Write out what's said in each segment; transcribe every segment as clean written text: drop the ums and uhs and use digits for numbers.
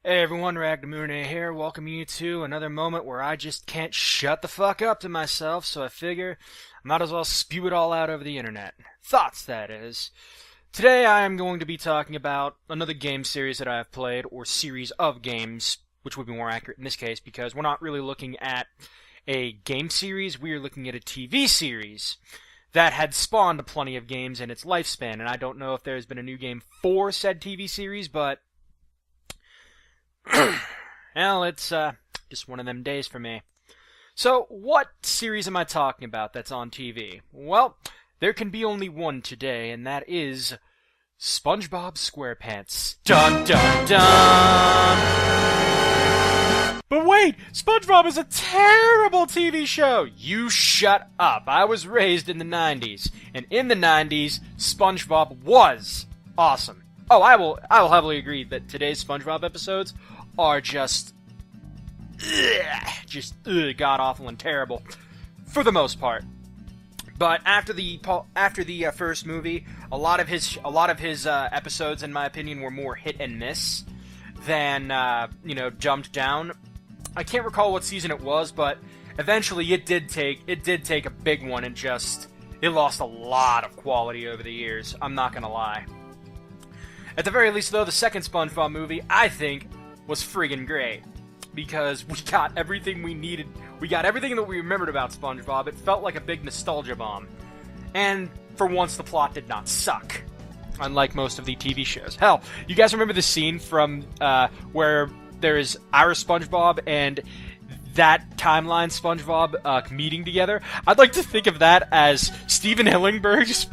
Hey everyone, Ragnamune here, welcoming you to another moment where I just can't shut the fuck up to myself, so I figure I might as well spew it all out over the internet. Thoughts, that is. Today I am going to be talking about another game series that I have played, or series of games, which would be more accurate in this case, because we're not really looking at a game series, we are looking at a TV series that had spawned plenty of games in its lifespan, and I don't know if there's been a new game for said TV series, but well, it's just one of them days for me. So, what series am I talking about that's on TV? Well, there can be only one today, and that is SpongeBob SquarePants. Dun dun dun! But wait! SpongeBob is a terrible TV show! You shut up. I was raised in the 90s, and in the 90s, SpongeBob was awesome. Oh, I will heavily agree that today's SpongeBob episodes are just god-awful and terrible, for the most part. But after the first movie, a lot of his episodes, in my opinion, were more hit and miss than dumbed down. I can't recall what season it was, but eventually it did take a big one, and it lost a lot of quality over the years. I'm not gonna lie. At the very least, though, the second SpongeBob movie, I think, was friggin' great. Because we got everything we needed. We got everything that we remembered about SpongeBob. It felt like a big nostalgia bomb. And for once, the plot did not suck. Unlike most of the TV shows. Hell, you guys remember the scene from where there is our SpongeBob and that timeline SpongeBob meeting together? I'd like to think of that as Steven Hillenburg's.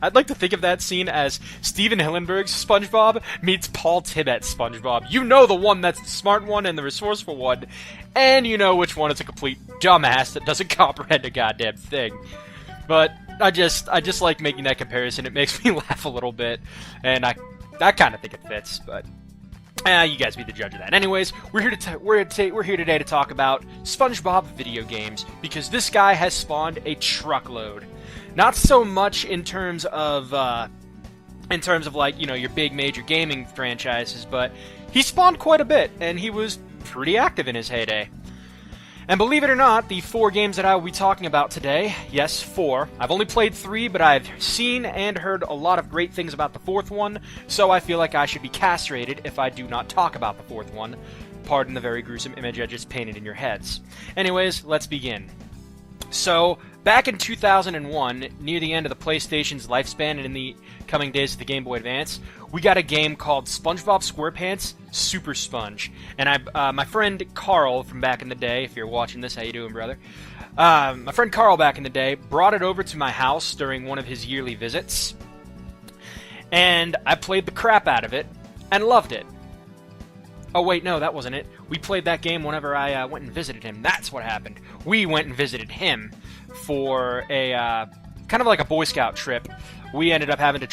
I'd like to think of that scene as Steven Hillenburg's SpongeBob meets Paul Tibet's SpongeBob. You know the one that's the smart one and the resourceful one, and you know which one is a complete dumbass that doesn't comprehend a goddamn thing. But I just like making that comparison. It makes me laugh a little bit, and I kind of think it fits, but. You guys be the judge of that. Anyways, we're here today to talk about SpongeBob video games, because this guy has spawned a truckload. Not so much in terms of like, your big major gaming franchises, but he spawned quite a bit, and he was pretty active in his heyday. And believe it or not, the 4 games that I will be talking about today, yes, 4. I've only played 3, but I've seen and heard a lot of great things about the 4th one, so I feel like I should be castrated if I do not talk about the 4th one. Pardon the very gruesome image I just painted in your heads. Anyways, let's begin. So, back in 2001, near the end of the PlayStation's lifespan and in the coming days of the Game Boy Advance, we got a game called SpongeBob SquarePants Super Sponge. And my friend Carl from back in the day, if you're watching this, how you doing, brother? My friend Carl back in the day brought it over to my house during one of his yearly visits. And I played the crap out of it and loved it. Oh wait, no, that wasn't it. We played that game whenever I went and visited him. That's what happened. We went and visited him for a kind of like a Boy Scout trip. We ended up having to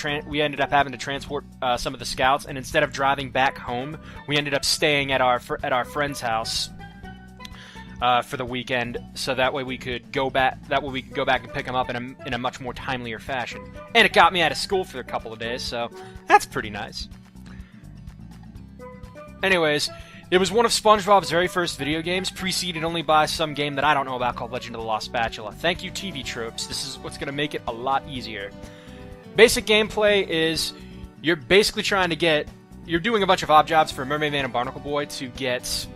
transport some of the scouts, and instead of driving back home, we ended up staying at our friend's house for the weekend, so that way we could go back. And pick them up in a much more timelier fashion. And it got me out of school for a couple of days, so that's pretty nice. Anyways, it was one of SpongeBob's very first video games, preceded only by some game that I don't know about called Legend of the Lost Spatula. Thank you, TV tropes. This is what's going to make it a lot easier. Basic gameplay is you're basically you're doing a bunch of odd jobs for Mermaid Man and Barnacle Boy to get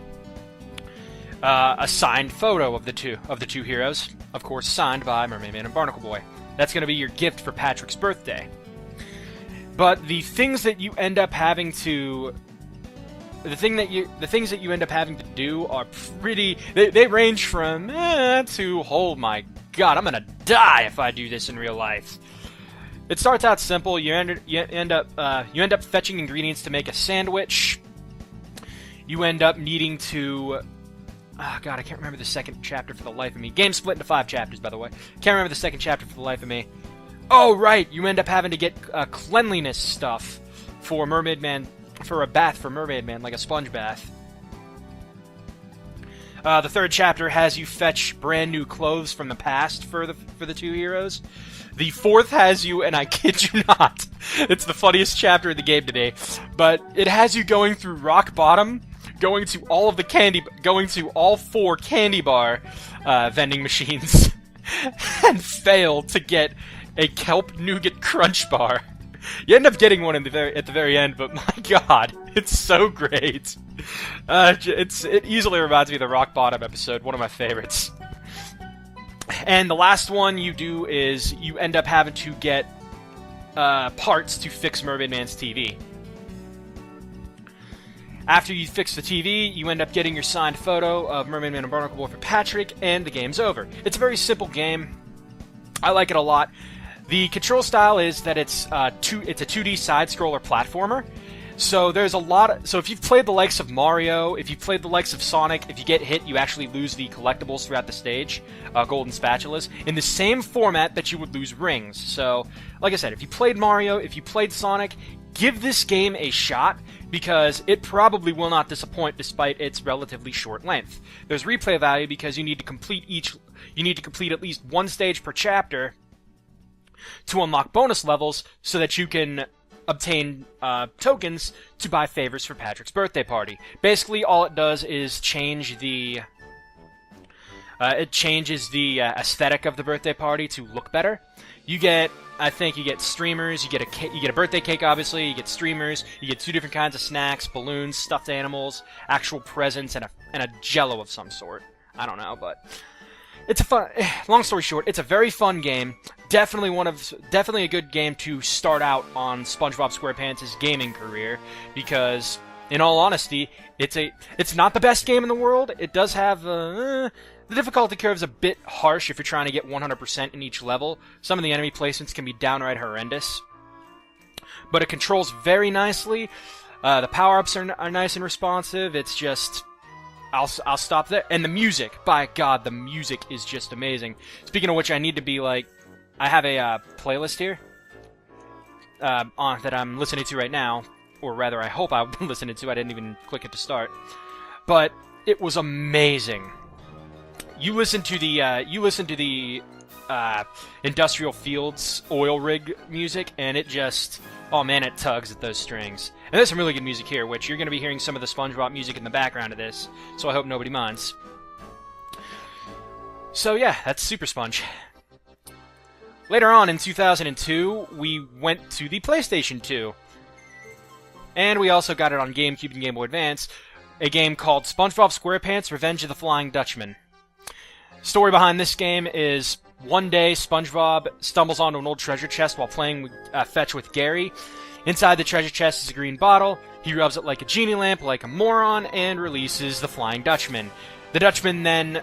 a signed photo of the two heroes, of course signed by Mermaid Man and Barnacle Boy. That's going to be your gift for Patrick's birthday. But the things that you end up having to The things that you end up having to do are pretty. They range from to oh my god, I'm gonna die if I do this in real life. It starts out simple. You end up fetching ingredients to make a sandwich. You end up needing to. Oh god, I can't remember the second chapter for the life of me. Game split into 5 chapters, by the way. Can't remember the second chapter for the life of me. Oh right, you end up having to get cleanliness stuff for Mermaid Man. For a bath for Mermaid Man, like a sponge bath. The third chapter has you fetch brand new clothes from the past for the two heroes. The fourth has you, and I kid you not, it's the funniest chapter in the game today, but it has you going through rock bottom, going to all 4 candy bar vending machines, and fail to get a kelp nougat crunch bar. You end up getting one at the very end, but my god, it's so great. It easily reminds me of the rock bottom episode, one of my favorites. And the last one you do is you end up having to get parts to fix Mermaid Man's TV. After you fix the TV, you end up getting your signed photo of Mermaid Man and Barnacle Boy for Patrick, and the game's over. It's a very simple game. I like it a lot. The control style is that it's a 2D side-scroller platformer. So there's a lot. So if you've played the likes of Mario, if you've played the likes of Sonic, if you get hit, you actually lose the collectibles throughout the stage, golden spatulas, in the same format that you would lose rings. So, like I said, if you played Mario, if you played Sonic, give this game a shot, because it probably will not disappoint despite its relatively short length. There's replay value because you need to complete at least one stage per chapter to unlock bonus levels so that you can obtain tokens to buy favors for Patrick's birthday party. Basically, all it does is change the aesthetic of the birthday party to look better. I think you get streamers, you get a birthday cake, obviously, you get streamers, you get 2 different kinds of snacks, balloons, stuffed animals, actual presents, and a Jello of some sort. I don't know, but it's a fun. Long story short, it's a very fun game. Definitely a good game to start out on SpongeBob SquarePants' gaming career, because, in all honesty, it's not the best game in the world. It does have the difficulty curve is a bit harsh if you're trying to get 100% in each level. Some of the enemy placements can be downright horrendous, but it controls very nicely. The power-ups are nice and responsive. It's just, I'll stop there. And the music, by God, the music is just amazing. Speaking of which, I need to be like, I have a playlist here that I'm listening to right now, or rather, I hope I've been listening to. I didn't even click it to start, but it was amazing. You listen to the Industrial Fields oil rig music, and it just, oh man, it tugs at those strings. And there's some really good music here, which you're going to be hearing some of the SpongeBob music in the background of this, so I hope nobody minds. So yeah, that's Super Sponge. Later on in 2002, we went to the PlayStation 2. And we also got it on GameCube and Game Boy Advance, a game called SpongeBob SquarePants Revenge of the Flying Dutchman. Story behind this game is, one day SpongeBob stumbles onto an old treasure chest while playing fetch with Gary. Inside the treasure chest is a green bottle. He rubs it like a genie lamp, like a moron, and releases the Flying Dutchman. The Dutchman then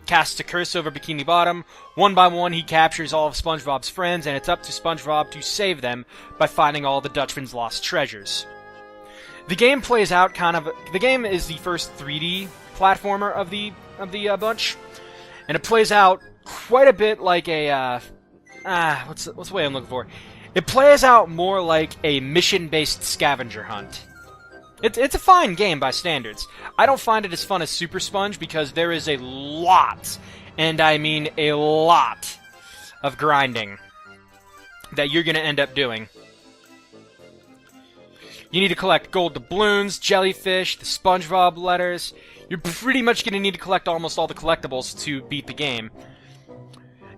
casts a curse over Bikini Bottom. One by one, he captures all of SpongeBob's friends, and it's up to SpongeBob to save them by finding all the Dutchman's lost treasures. The game plays out the game is the first 3D platformer of the bunch, and it plays out quite a bit like a what's the way I'm looking for? It plays out more like a mission-based scavenger hunt. It's a fine game by standards. I don't find it as fun as Super Sponge because there is a lot, and I mean a lot, of grinding that you're going to end up doing. You need to collect gold doubloons, jellyfish, the SpongeBob letters. You're pretty much going to need to collect almost all the collectibles to beat the game.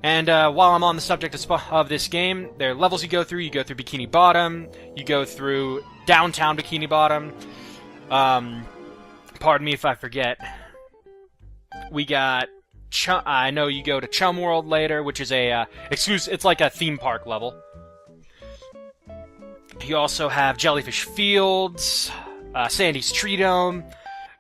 And while I'm on the subject of this game, there are levels you go through. You go through Bikini Bottom. You go through downtown Bikini Bottom. Pardon me if I forget. We got I know you go to Chum World later, which is a exclusive. It's like a theme park level. You also have Jellyfish Fields, Sandy's Tree Dome,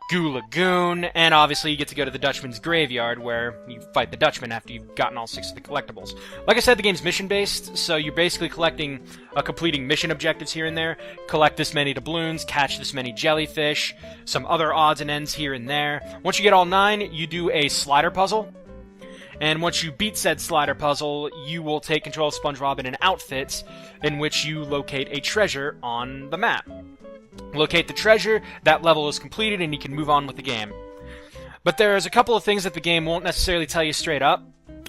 Goo Lagoon, and obviously you get to go to the Dutchman's Graveyard, where you fight the Dutchman after you've gotten all 6 of the collectibles. Like I said, the game's mission-based, so you're basically completing mission objectives here and there. Collect this many doubloons, catch this many jellyfish, some other odds and ends here and there. Once you get all 9, you do a slider puzzle. And once you beat said slider puzzle, you will take control of SpongeBob in an outfit in which you locate a treasure on the map. locate the treasure, that level is completed, and you can move on with the game. But there's a couple of things that the game won't necessarily tell you straight up,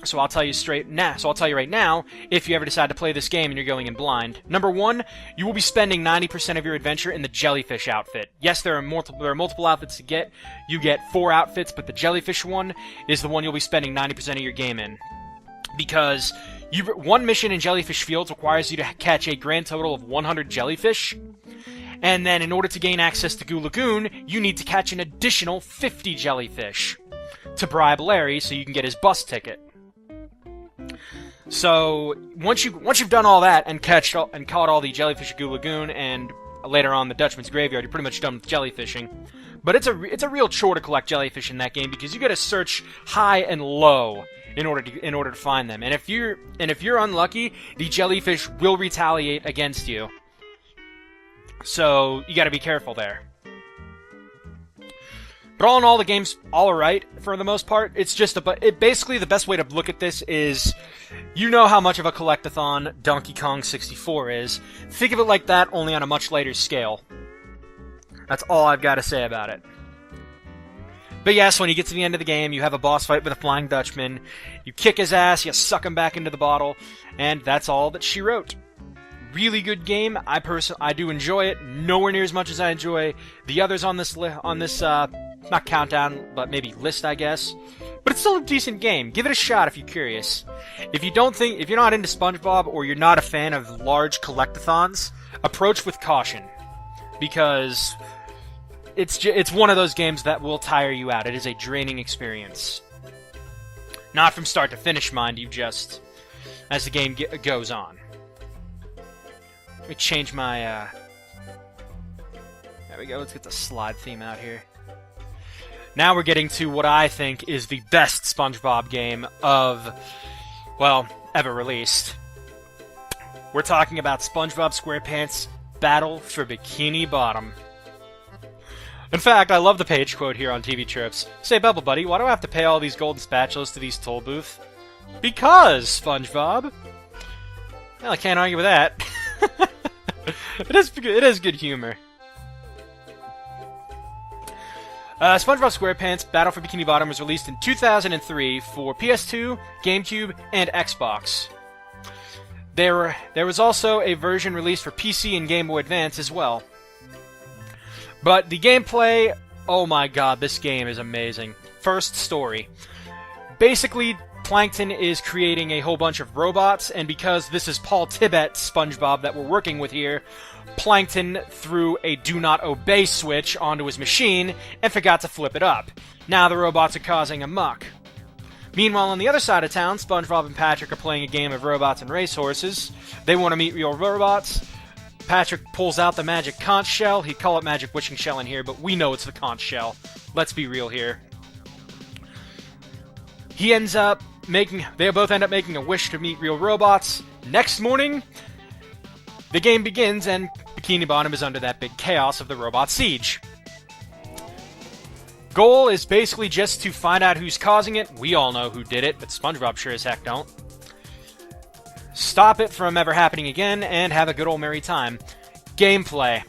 so I'll tell you right now, if you ever decide to play this game and you're going in blind. Number one, you will be spending 90% of your adventure in the jellyfish outfit. Yes, there are multiple outfits to get. You get 4 outfits, but the jellyfish one is the one you'll be spending 90% of your game in. Because one mission in Jellyfish Fields requires you to catch a grand total of 100 jellyfish. And then in order to gain access to Goo Lagoon, you need to catch an additional 50 jellyfish to bribe Larry so you can get his bus ticket. So once you've done all that and caught all the jellyfish at Goo Lagoon and later on the Dutchman's Graveyard, you're pretty much done with jellyfishing. But it's a real chore to collect jellyfish in that game because you got to search high and low in order to find them. And if you're unlucky, the jellyfish will retaliate against you. So you got to be careful there. But all in all, the game's alright for the most part. It's just basically the best way to look at this is, you know how much of a collectathon Donkey Kong 64 is. Think of it like that, only on a much later scale. That's all I've got to say about it. But yes, when you get to the end of the game, you have a boss fight with a Flying Dutchman. You kick his ass, you suck him back into the bottle, and that's all that she wrote. Really good game. I do enjoy it. Nowhere near as much as I enjoy the others on this not countdown, but maybe list, I guess. But it's still a decent game. Give it a shot if you're curious. If you're not into SpongeBob or you're not a fan of large collectathons, approach with caution, because it's one of those games that will tire you out. It is a draining experience. Not from start to finish, mind you, just as the game goes on. Let me change my, there we go, let's get the slide theme out here. Now we're getting to what I think is the best SpongeBob game of, well, ever released. We're talking about SpongeBob SquarePants Battle for Bikini Bottom. In fact, I love the page quote here on TV Trips. Say, Bubble Buddy, why do I have to pay all these golden spatulas to these toll booths? Because, SpongeBob. Well, I can't argue with that. It is good humor. SpongeBob SquarePants Battle for Bikini Bottom was released in 2003 for PS2, GameCube, and Xbox. There was also a version released for PC and Game Boy Advance as well. But the gameplay, oh my god, this game is amazing. First, story. Basically, Plankton is creating a whole bunch of robots, and because this is Paul Tibet's SpongeBob that we're working with here, Plankton threw a do not obey switch onto his machine and forgot to flip it up. Now the robots are causing a muck. Meanwhile, on the other side of town, SpongeBob and Patrick are playing a game of robots and racehorses. They want to meet real robots. Patrick pulls out the magic conch shell. He'd call it magic wishing shell in here, but we know it's the conch shell. Let's be real here. They both end up making a wish to meet real robots. Next morning, the game begins, and Bikini Bottom is under that big chaos of the robot siege. Goal is basically just to find out who's causing it. We all know who did it, but SpongeBob sure as heck don't. Stop it from ever happening again, and have a good old merry time. Gameplay.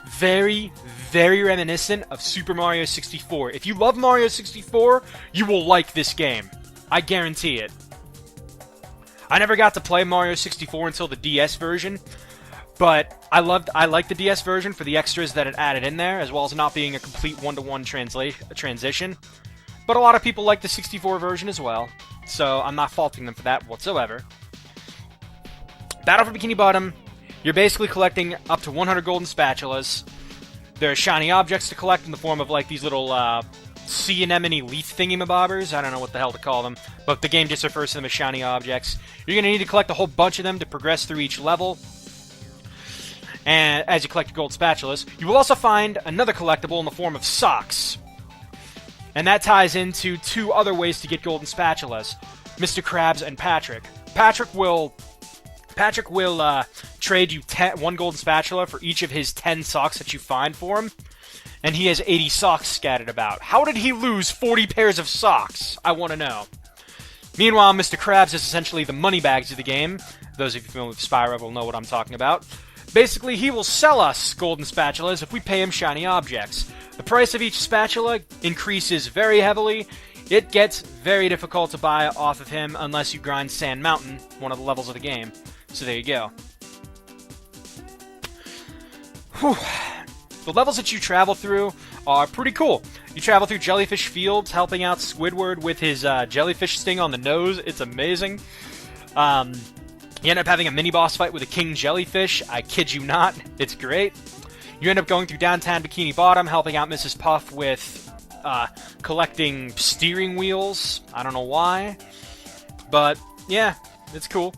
Very, very reminiscent of Super Mario 64. If you love Mario 64, you will like this game. I guarantee it. I never got to play Mario 64 until the DS version, but I liked the DS version for the extras that it added in there, as well as not being a complete one-to-one transition. But a lot of people like the 64 version as well, so I'm not faulting them for that whatsoever. Battle for Bikini Bottom, you're basically collecting up to 100 golden spatulas. There are shiny objects to collect in the form of like these little sea anemone leaf thingy-mabobbers. I don't know what the hell to call them, but the game just refers to them as shiny objects. You're going to need to collect a whole bunch of them to progress through each level. And as you collect gold spatulas, you will also find another collectible in the form of socks. And that ties into two other ways to get golden spatulas. Mr. Krabs and Patrick. Patrick will trade you 1 golden spatula for each of his 10 socks that you find for him. And he has 80 socks scattered about. How did he lose 40 pairs of socks? I want to know. Meanwhile, Mr. Krabs is essentially the moneybags of the game. Those of you familiar with Spyro will know what I'm talking about. Basically, he will sell us golden spatulas if we pay him shiny objects. The price of each spatula increases very heavily. It gets very difficult to buy off of him unless you grind Sand Mountain, one of the levels of the game. So there you go. Whew. The levels that you travel through are pretty cool. You travel through jellyfish fields, helping out Squidward with his jellyfish sting on the nose. It's amazing. You end up having a mini-boss fight with a king jellyfish. I kid you not. It's great. You end up going through downtown Bikini Bottom, helping out Mrs. Puff with collecting steering wheels. I don't know why. But, yeah, it's cool.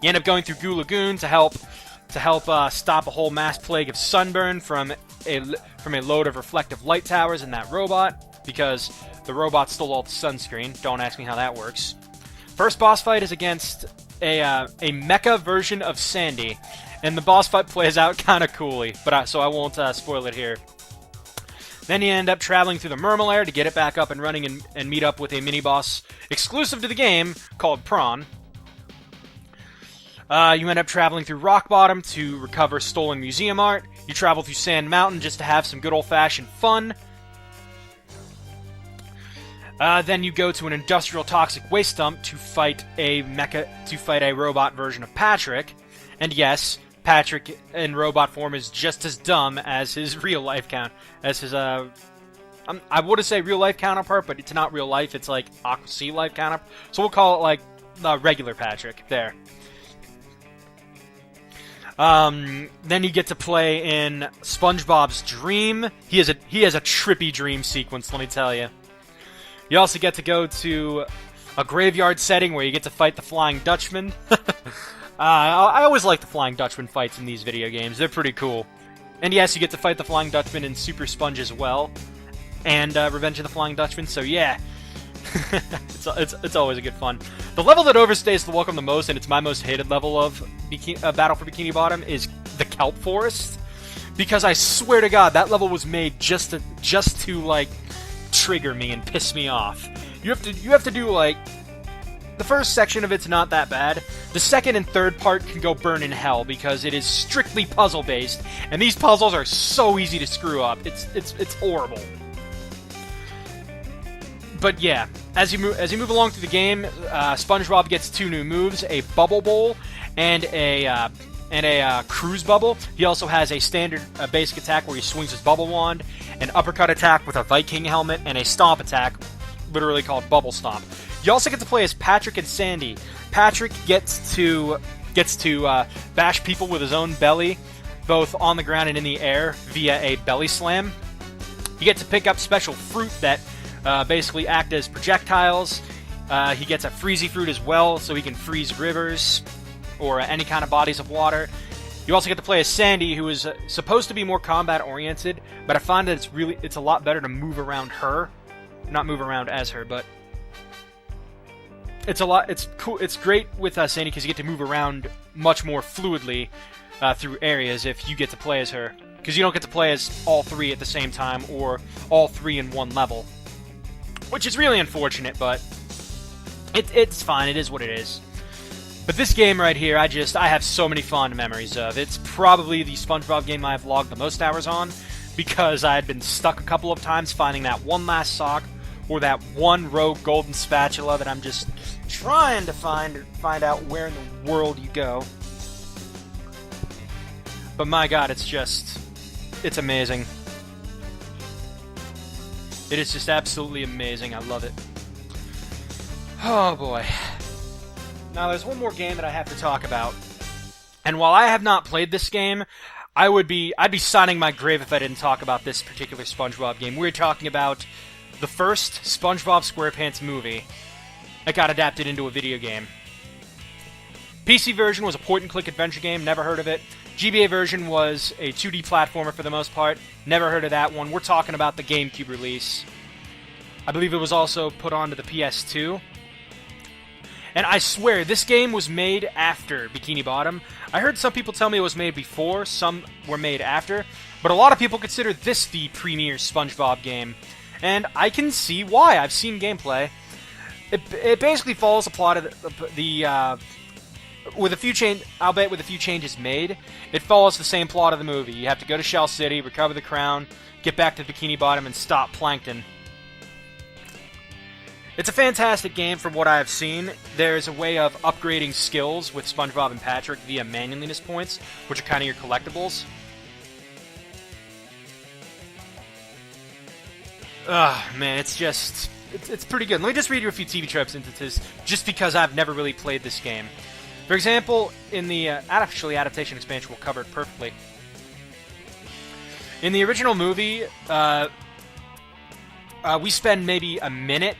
You end up going through Goo Lagoon to help stop a whole mass plague of sunburn from a load of reflective light towers in that robot, because the robot stole all the sunscreen. Don't ask me how that works. First boss fight is against a mecha version of Sandy, and the boss fight plays out kind of coolly, so I won't spoil it here. Then you end up traveling through the Murmelair to get it back up and running and meet up with a mini-boss exclusive to the game called Prawn. You end up traveling through Rock Bottom to recover stolen museum art. You travel through Sand Mountain just to have some good old-fashioned fun. Then you go to an industrial toxic waste dump to fight a robot version of Patrick. And yes, Patrick in robot form is just as dumb as his real life I would say real life counterpart, but it's not real life. It's like Aqua Sea life counterpart. So we'll call it like the regular Patrick. There. Then you get to play in SpongeBob's Dream. He has a trippy dream sequence, let me tell you. You also get to go to a graveyard setting where you get to fight the Flying Dutchman. I always like the Flying Dutchman fights in these video games. They're pretty cool. And yes, you get to fight the Flying Dutchman in Super Sponge as well. And Revenge of the Flying Dutchman, so yeah. it's always a good fun. The level that overstays the welcome the most, and it's my most hated level of Battle for Bikini Bottom, is the Kelp Forest. Because I swear to God, that level was made just to like trigger me and piss me off. You have to do like the first section of it's not that bad. The second and third part can go burn in hell because it is strictly puzzle based, and these puzzles are so easy to screw up. It's horrible. But yeah, as you move along through the game, SpongeBob gets 2 new moves: a Bubble Bowl and a Cruise Bubble. He also has a standard basic attack where he swings his Bubble Wand, an uppercut attack with a Viking helmet, and a stomp attack, literally called Bubble Stomp. You also get to play as Patrick and Sandy. Patrick gets to bash people with his own belly, both on the ground and in the air, via a belly slam. You get to pick up special fruit that basically act as projectiles. He gets a Freezy Fruit as well, so he can freeze rivers or any kind of bodies of water. You also get to play as Sandy, who is supposed to be more combat-oriented, but I find that it's a lot better to move around her. Not move around as her, but it's cool. It's great with Sandy because you get to move around much more fluidly through areas if you get to play as her. Because you don't get to play as all 3 at the same time, or all 3 in one level. Which is really unfortunate, but it's fine. It is what it is. But this game right here, I have so many fond memories of. It's probably the SpongeBob game I've logged the most hours on, because I had been stuck a couple of times finding that one last sock, or that one rogue golden spatula that I'm just trying to find out where in the world you go. But my God, it's amazing. It is just absolutely amazing. I love it. Oh boy. Now there's one more game that I have to talk about. And while I have not played this game, I'd be signing my grave if I didn't talk about this particular SpongeBob game. We're talking about the first SpongeBob SquarePants movie that got adapted into a video game. PC version was a point-and-click adventure game, never heard of it. GBA version was a 2D platformer for the most part, never heard of that one. We're talking about the GameCube release. I believe it was also put onto the PS2. And I swear, this game was made after Bikini Bottom. I heard some people tell me it was made before, some were made after, but a lot of people consider this the premier SpongeBob game. And I can see why. I've seen gameplay. It basically follows the plot of with a few albeit with a few changes made, it follows the same plot of the movie. You have to go to Shell City, recover the crown, get back to Bikini Bottom, and stop Plankton. It's a fantastic game from what I have seen. There's a way of upgrading skills with Spongebob and Patrick via manliness points, which are kind of your collectibles. Man, it's pretty good. Let me just read you a few TV tropes instances, just because I've never really played this game. For example, in the adaptation expansion, we'll cover it perfectly. In the original movie, we spend maybe a minute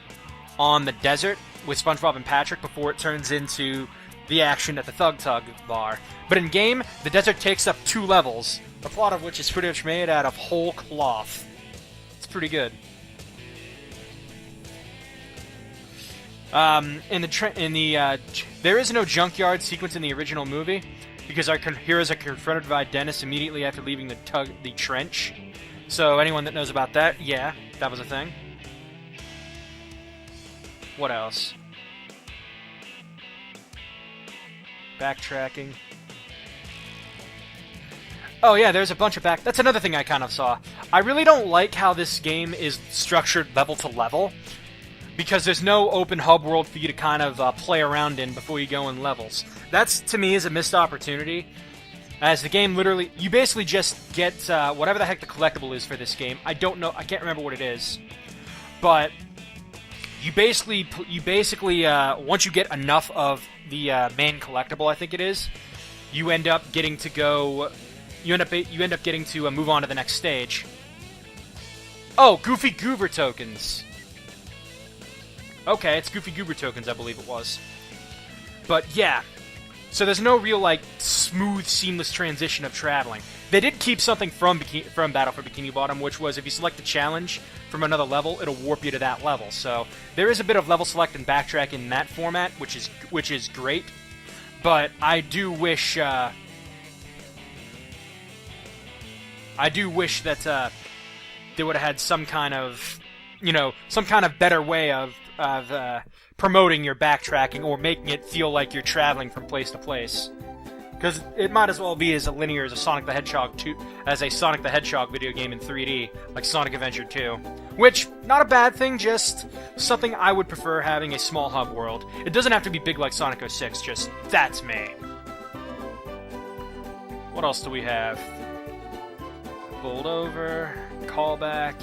on the desert with SpongeBob and Patrick before it turns into the action at the Thug Tug bar. But in game, the desert takes up 2 levels, the plot of which is pretty much made out of whole cloth. It's pretty good. There is no junkyard sequence in the original movie because our heroes are confronted by Dennis immediately after leaving the trench. So anyone that knows about that, yeah, that was a thing. What else? Backtracking. Oh yeah, there's a bunch of that's another thing I kind of saw. I really don't like how this game is structured level to level, because there's no open hub world for you to kind of play around in before you go in levels. That's, to me, is a missed opportunity, as the game literally, you basically just get whatever the heck the collectible is for this game. I don't know, I can't remember what it is, but you basically once you get enough of the main collectible, I think it is, you end up getting to go. You end up getting to move on to the next stage. Oh, Goofy Goober tokens. Okay, it's Goofy Goober tokens, I believe it was. But yeah, so there's no real like smooth, seamless transition of traveling. They did keep something from Battle for Bikini Bottom, which was if you select a challenge from another level, it'll warp you to that level. So there is a bit of level select and backtrack in that format, which is great. But I do wish that they would have had some kind of, better way of promoting your backtracking or making it feel like you're traveling from place to place. Because it might as well be as linear as a Sonic the Hedgehog video game in 3D, like Sonic Adventure 2. Which, not a bad thing, just something I would prefer having a small hub world. It doesn't have to be big like Sonic 06, just that's me. What else do we have? Bowled over, callback.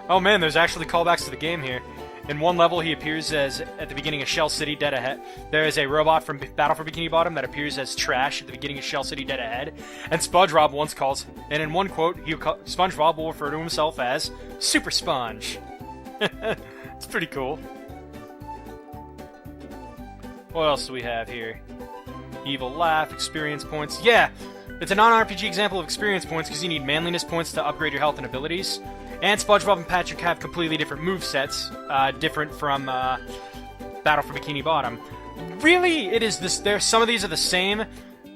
Oh man, there's actually callbacks to the game here. In one level, he appears as at the beginning of Shell City Dead Ahead. There is a robot from Battle for Bikini Bottom that appears as Trash at the beginning of Shell City Dead Ahead. And SpongeBob once calls, and in one quote, SpongeBob will refer to himself as Super Sponge. It's pretty cool. What else do we have here? Evil Laugh, experience points. Yeah, it's a non-RPG example of experience points because you need manliness points to upgrade your health and abilities. And SpongeBob and Patrick have completely different movesets, different from Battle for Bikini Bottom. Really, it is this. Some of these are the same,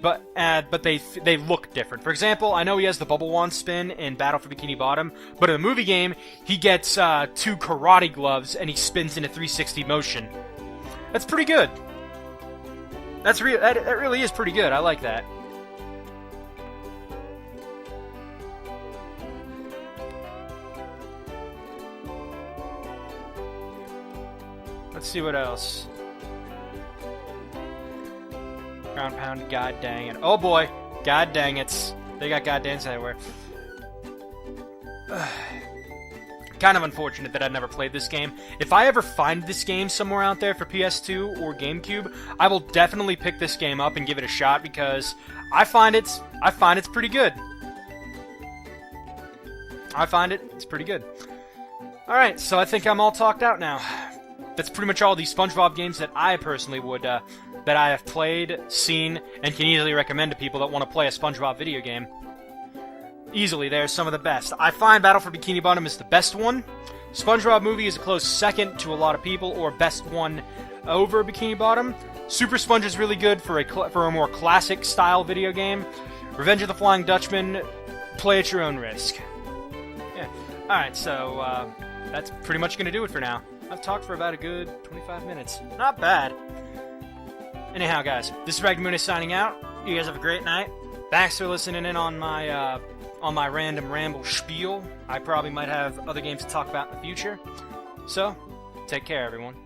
but they look different. For example, I know he has the Bubble Wand spin in Battle for Bikini Bottom, but in the movie game, he gets 2 karate gloves and he spins in a 360 motion. That's pretty good. That really is pretty good. I like that. Let's see what else. Ground pound, god dang it. Oh boy, god dang it. They got god dangs everywhere. Kind of unfortunate that I've never played this game. If I ever find this game somewhere out there for PS2 or GameCube, I will definitely pick this game up and give it a shot because I find it's pretty good. It's pretty good. Alright, so I think I'm all talked out now. That's pretty much all these SpongeBob games that I personally would, that I have played, seen, and can easily recommend to people that want to play a SpongeBob video game. Easily, they're some of the best. I find Battle for Bikini Bottom is the best one. SpongeBob Movie is a close second to a lot of people, or best one over Bikini Bottom. Super Sponge is really good for a more classic style video game. Revenge of the Flying Dutchman, play at your own risk. Yeah. Alright, so that's pretty much going to do it for now. I've talked for about a good 25 minutes. Not bad. Anyhow, guys, this is Ragmunis signing out. You guys have a great night. Thanks for listening in on my random ramble spiel. I probably might have other games to talk about in the future. So, take care, everyone.